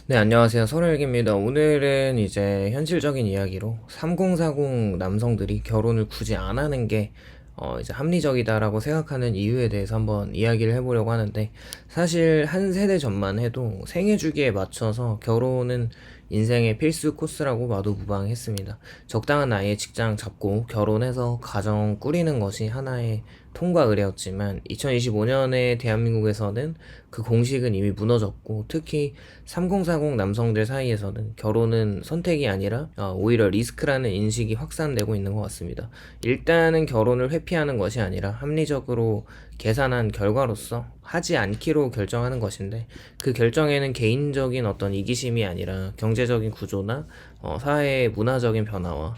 네, 안녕하세요. 서울일기입니다. 오늘은 이제 현실적인 이야기로 3040 남성들이 결혼을 굳이 안 하는 게 이제 합리적이다라고 생각하는 이유에 대해서 한번 이야기를 해보려고 하는데, 사실 한 세대 전만 해도 생애 주기에 맞춰서 결혼은 인생의 필수 코스라고 봐도 무방했습니다. 적당한 나이에 직장 잡고 결혼해서 가정 꾸리는 것이 하나의 통과 의례였지만 2025년에 대한민국에서는 그 공식은 이미 무너졌고, 특히 3040 남성들 사이에서는 결혼은 선택이 아니라 오히려 리스크라는 인식이 확산되고 있는 것 같습니다. 일단은 결혼을 회피하는 것이 아니라 합리적으로 계산한 결과로서 하지 않기로 결정하는 것인데, 그 결정에는 개인적인 어떤 이기심이 아니라 경제적인 구조나 사회의 문화적인 변화와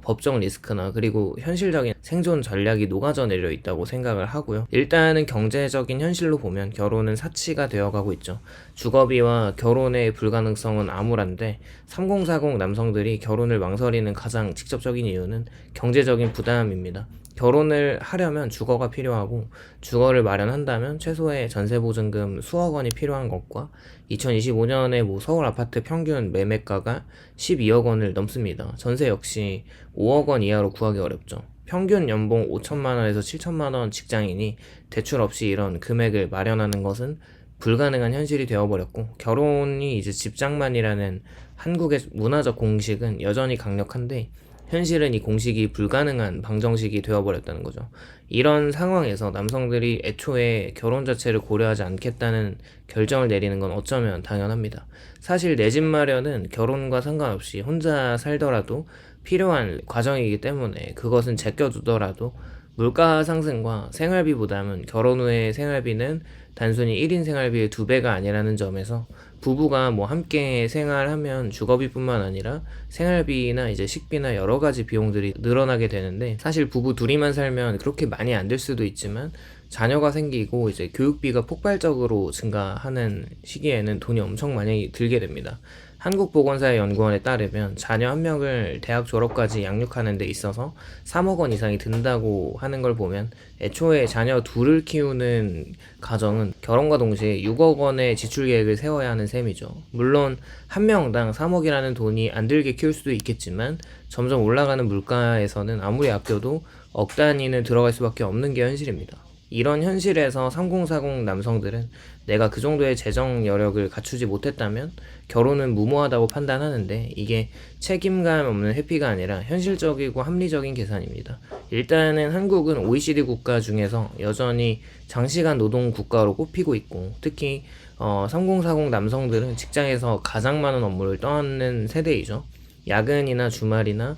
법적 리스크나 그리고 현실적인 생존 전략이 녹아져 내려 있다고 생각을 하고요. 일단은 경제적인 현실로 보면 결혼은 사치가 되어가고 있죠. 주거비와 결혼의 불가능성은 암울한데 3040 남성들이 결혼을 망설이는 가장 직접적인 이유는 경제적인 부담입니다. 결혼을 하려면 주거가 필요하고, 주거를 마련한다면 최소의 전세보증금 수억 원이 필요한 것과 2025년에 서울 아파트 평균 매매가가 12억 원을 넘습니다. 전세 역시 5억 원 이하로 구하기 어렵죠. 평균 연봉 5천만 원에서 7천만 원 직장인이 대출 없이 이런 금액을 마련하는 것은 불가능한 현실이 되어버렸고, 결혼이 이제 집장만이라는 한국의 문화적 공식은 여전히 강력한데, 현실은 이 공식이 불가능한 방정식이 되어버렸다는 거죠. 이런 상황에서 남성들이 애초에 결혼 자체를 고려하지 않겠다는 결정을 내리는 건 어쩌면 당연합니다. 사실 내 집 마련은 결혼과 상관없이 혼자 살더라도 필요한 과정이기 때문에, 그것은 제껴두더라도 물가 상승과 생활비 부담은 결혼 후의 생활비는 단순히 1인 생활비의 2배가 아니라는 점에서, 부부가 함께 생활하면 주거비뿐만 아니라 생활비나 이제 식비나 여러 가지 비용들이 늘어나게 되는데, 사실 부부 둘이만 살면 그렇게 많이 안 들 수도 있지만 자녀가 생기고 이제 교육비가 폭발적으로 증가하는 시기에는 돈이 엄청 많이 들게 됩니다. 한국보건사연구원에 따르면 자녀 한 명을 대학 졸업까지 양육하는 데 있어서 3억 원 이상이 든다고 하는 걸 보면, 애초에 자녀 둘을 키우는 가정은 결혼과 동시에 6억 원의 지출 계획을 세워야 하는 셈이죠. 물론 한 명당 3억이라는 돈이 안 들게 키울 수도 있겠지만, 점점 올라가는 물가에서는 아무리 아껴도 억 단위는 들어갈 수밖에 없는 게 현실입니다. 이런 현실에서 3040 남성들은 내가 그 정도의 재정 여력을 갖추지 못했다면 결혼은 무모하다고 판단하는데, 이게 책임감 없는 회피가 아니라 현실적이고 합리적인 계산입니다. 일단은 한국은 OECD 국가 중에서 여전히 장시간 노동 국가로 꼽히고 있고, 특히 3040 남성들은 직장에서 가장 많은 업무를 떠안는 세대이죠. 야근이나 주말이나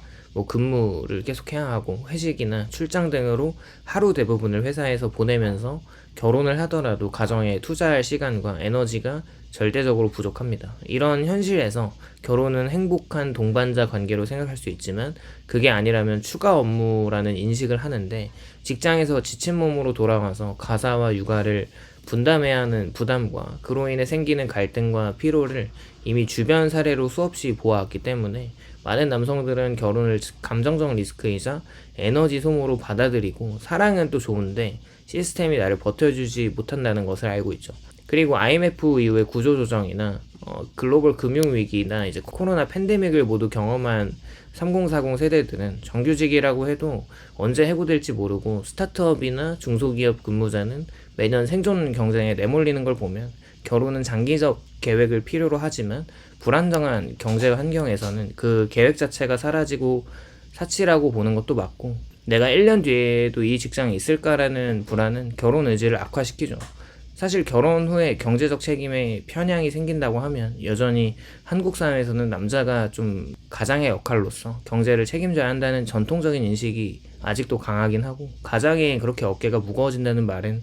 근무를 계속 해야 하고, 회식이나 출장 등으로 하루 대부분을 회사에서 보내면서 결혼을 하더라도 가정에 투자할 시간과 에너지가 절대적으로 부족합니다. 이런 현실에서 결혼은 행복한 동반자 관계로 생각할 수 있지만, 그게 아니라면 추가 업무라는 인식을 하는데, 직장에서 지친 몸으로 돌아와서 가사와 육아를 분담해야 하는 부담과 그로 인해 생기는 갈등과 피로를 이미 주변 사례로 수없이 보아왔기 때문에, 많은 남성들은 결혼을 감정적 리스크이자 에너지 소모로 받아들이고, 사랑은 또 좋은데 시스템이 나를 버텨주지 못한다는 것을 알고 있죠. 그리고 IMF 이후의 구조조정이나 글로벌 금융위기나 이제 코로나 팬데믹을 모두 경험한 3040 세대들은 정규직이라고 해도 언제 해고될지 모르고, 스타트업이나 중소기업 근무자는 매년 생존 경쟁에 내몰리는 걸 보면, 결혼은 장기적 계획을 필요로 하지만 불안정한 경제 환경에서는 그 계획 자체가 사라지고 사치라고 보는 것도 맞고, 내가 1년 뒤에도 이 직장에 있을까라는 불안은 결혼 의지를 악화시키죠. 사실 결혼 후에 경제적 책임에 편향이 생긴다고 하면, 여전히 한국 사회에서는 남자가 좀 가장의 역할로서 경제를 책임져야 한다는 전통적인 인식이 아직도 강하긴 하고, 가장이 그렇게 어깨가 무거워진다는 말은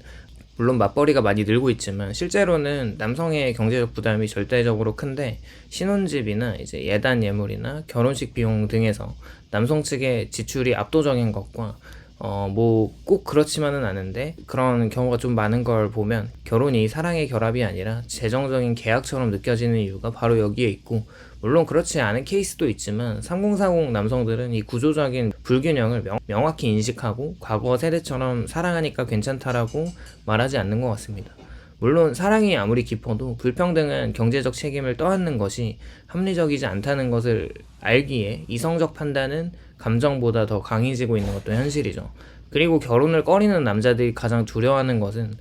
물론 맞벌이가 많이 늘고 있지만 실제로는 남성의 경제적 부담이 절대적으로 큰데, 신혼집이나 이제 예단 예물이나 결혼식 비용 등에서 남성 측의 지출이 압도적인 것과 꼭 그렇지만은 않은데 그런 경우가 좀 많은 걸 보면, 결혼이 사랑의 결합이 아니라 재정적인 계약처럼 느껴지는 이유가 바로 여기에 있고, 물론 그렇지 않은 케이스도 있지만 3040 남성들은 이 구조적인 불균형을 명확히 인식하고 과거 세대처럼 사랑하니까 괜찮다라고 말하지 않는 것 같습니다. 물론 사랑이 아무리 깊어도 불평등한 경제적 책임을 떠안는 것이 합리적이지 않다는 것을 알기에 이성적 판단은 감정보다 더 강해지고 있는 것도 현실이죠. 그리고 결혼을 꺼리는 남자들이 가장 두려워하는 것은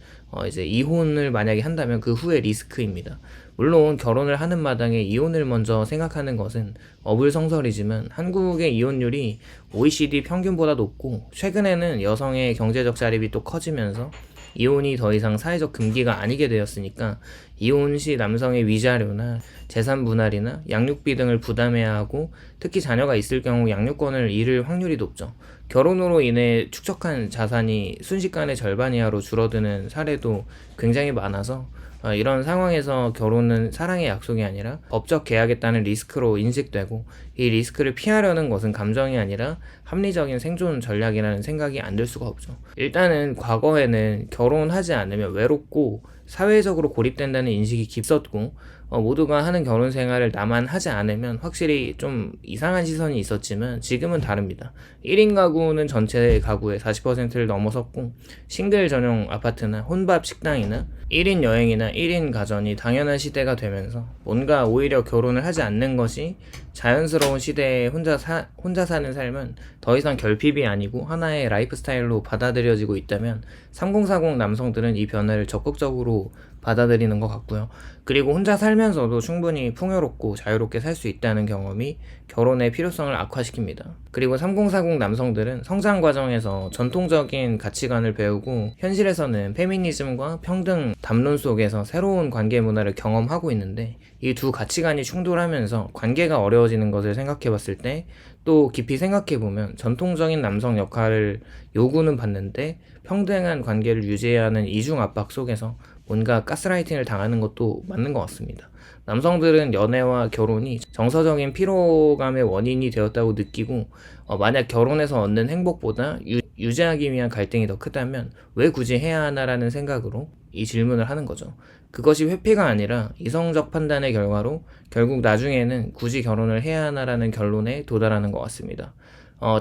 이제 이혼을 만약에 한다면 그 후의 리스크입니다. 물론 결혼을 하는 마당에 이혼을 먼저 생각하는 것은 어불성설이지만 한국의 이혼율이 OECD 평균보다 높고 최근에는 여성의 경제적 자립이 또 커지면서 이혼이 더 이상 사회적 금기가 아니게 되었으니까 이혼 시 남성의 위자료나 재산 분할이나 양육비 등을 부담해야 하고 특히 자녀가 있을 경우 양육권을 잃을 확률이 높죠. 결혼으로 인해 축적한 자산이 순식간에 절반 이하로 줄어드는 사례도 굉장히 많아서 이런 상황에서 결혼은 사랑의 약속이 아니라 법적 계약에 따른 리스크로 인식되고 이 리스크를 피하려는 것은 감정이 아니라 합리적인 생존 전략이라는 생각이 안 들 수가 없죠. 일단은 과거에는 결혼하지 않으면 외롭고 사회적으로 고립된다는 인식이 깊었고 모두가 하는 결혼 생활을 나만 하지 않으면 확실히 좀 이상한 시선이 있었지만 지금은 다릅니다. 1인 가구는 전체 가구의 40%를 넘어섰고 싱글 전용 아파트나 혼밥 식당이나 1인 여행이나 1인 가전이 당연한 시대가 되면서 뭔가 오히려 결혼을 하지 않는 것이 자연스러운 시대에 혼자 사는 삶은 더 이상 결핍이 아니고 하나의 라이프 스타일로 받아들여지고 있다면 3040 남성들은 이 변화를 적극적으로 받아들이는 것 같고요. 그리고 혼자 살면서도 충분히 풍요롭고 자유롭게 살 수 있다는 경험이 결혼의 필요성을 악화시킵니다. 그리고 3040 남성들은 성장 과정에서 전통적인 가치관을 배우고 현실에서는 페미니즘과 평등 담론 속에서 새로운 관계 문화를 경험하고 있는데 이 두 가치관이 충돌하면서 관계가 어려워지는 것을 생각해 봤을 때 또 깊이 생각해 보면 전통적인 남성 역할을 요구는 받는데 평등한 관계를 유지해야 하는 이중 압박 속에서 뭔가 가스라이팅을 당하는 것도 맞는 것 같습니다. 남성들은 연애와 결혼이 정서적인 피로감의 원인이 되었다고 느끼고 만약 결혼해서 얻는 행복보다 유지하기 위한 갈등이 더 크다면 왜 굳이 해야 하나라는 생각으로 이 질문을 하는 거죠. 그것이 회피가 아니라 이성적 판단의 결과로 결국 나중에는 굳이 결혼을 해야 하나라는 결론에 도달하는 것 같습니다.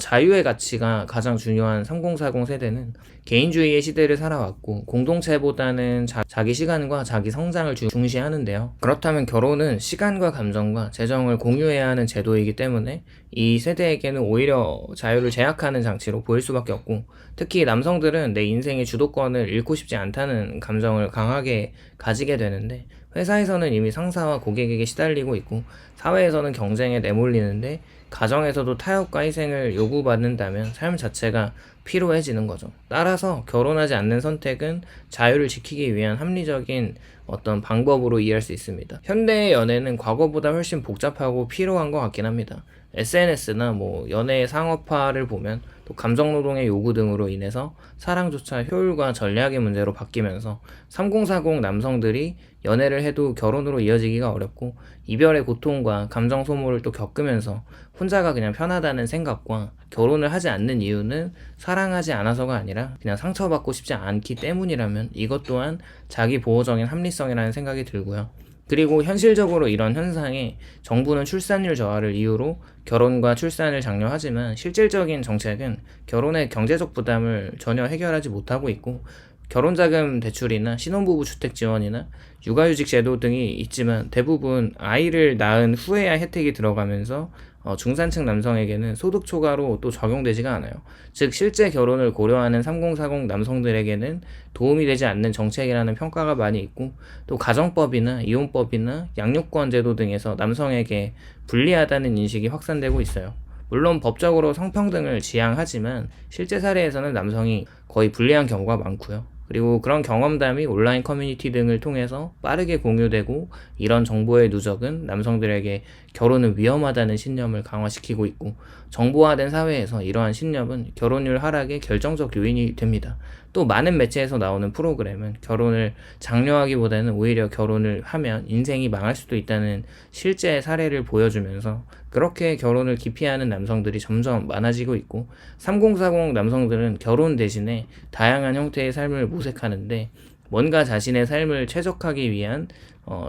자유의 가치가 가장 중요한 3040 세대는 개인주의의 시대를 살아왔고 공동체보다는 자기 시간과 자기 성장을 중시하는데요. 그렇다면 결혼은 시간과 감정과 재정을 공유해야 하는 제도이기 때문에 이 세대에게는 오히려 자유를 제약하는 장치로 보일 수밖에 없고 특히 남성들은 내 인생의 주도권을 잃고 싶지 않다는 감정을 강하게 가지게 되는데 회사에서는 이미 상사와 고객에게 시달리고 있고 사회에서는 경쟁에 내몰리는데 가정에서도 타협과 희생을 요구받는다면 삶 자체가 피로해지는 거죠. 따라서 결혼하지 않는 선택은 자유를 지키기 위한 합리적인 어떤 방법으로 이해할 수 있습니다. 현대의 연애는 과거보다 훨씬 복잡하고 피로한 것 같긴 합니다. SNS나 연애의 상업화를 보면 또 감정노동의 요구 등으로 인해서 사랑조차 효율과 전략의 문제로 바뀌면서 3040 남성들이 연애를 해도 결혼으로 이어지기가 어렵고 이별의 고통과 감정 소모를 또 겪으면서 혼자가 그냥 편하다는 생각과 결혼을 하지 않는 이유는 사랑하지 않아서가 아니라 그냥 상처받고 싶지 않기 때문이라면 이것 또한 자기 보호적인 합리성이라는 생각이 들고요. 그리고 현실적으로 이런 현상에 정부는 출산율 저하를 이유로 결혼과 출산을 장려하지만 실질적인 정책은 결혼의 경제적 부담을 전혀 해결하지 못하고 있고 결혼자금 대출이나 신혼부부 주택 지원이나 육아휴직 제도 등이 있지만 대부분 아이를 낳은 후에야 혜택이 들어가면서 중산층 남성에게는 소득 초과로 또 적용되지가 않아요. 즉 실제 결혼을 고려하는 3040 남성들에게는 도움이 되지 않는 정책이라는 평가가 많이 있고 또 가정법이나 이혼법이나 양육권 제도 등에서 남성에게 불리하다는 인식이 확산되고 있어요. 물론 법적으로 성평등을 지향하지만 실제 사례에서는 남성이 거의 불리한 경우가 많고요. 그리고 그런 경험담이 온라인 커뮤니티 등을 통해서 빠르게 공유되고 이런 정보의 누적은 남성들에게 결혼은 위험하다는 신념을 강화시키고 있고 정보화된 사회에서 이러한 신념은 결혼율 하락의 결정적 요인이 됩니다. 또 많은 매체에서 나오는 프로그램은 결혼을 장려하기보다는 오히려 결혼을 하면 인생이 망할 수도 있다는 실제 사례를 보여주면서 그렇게 결혼을 기피하는 남성들이 점점 많아지고 있고 3040 남성들은 결혼 대신에 다양한 형태의 삶을 모색하는데 뭔가 자신의 삶을 최적화하기 위한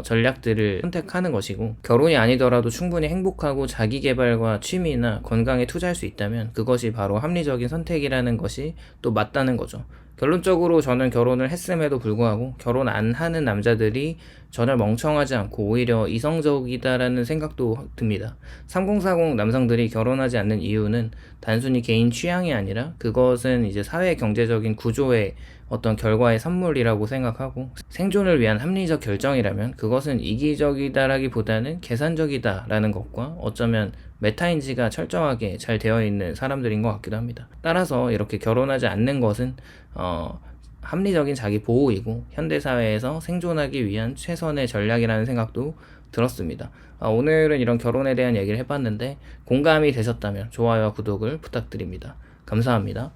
전략들을 선택하는 것이고 결혼이 아니더라도 충분히 행복하고 자기계발과 취미나 건강에 투자할 수 있다면 그것이 바로 합리적인 선택이라는 것이 또 맞다는 거죠. 결론적으로 저는 결혼을 했음에도 불구하고 결혼 안 하는 남자들이 전혀 멍청하지 않고 오히려 이성적이다라는 생각도 듭니다. 3040 남성들이 결혼하지 않는 이유는 단순히 개인 취향이 아니라 그것은 이제 사회 경제적인 구조의 어떤 결과의 산물이라고 생각하고, 생존을 위한 합리적 결정이라면 그것은 이기적이다라기보다는 계산적이다라는 것과 어쩌면 메타인지가 철저하게 잘 되어 있는 사람들인 것 같기도 합니다. 따라서 이렇게 결혼하지 않는 것은 합리적인 자기 보호이고 현대사회에서 생존하기 위한 최선의 전략이라는 생각도 들었습니다. 오늘은 이런 결혼에 대한 얘기를 해봤는데 공감이 되셨다면 좋아요와 구독을 부탁드립니다. 감사합니다.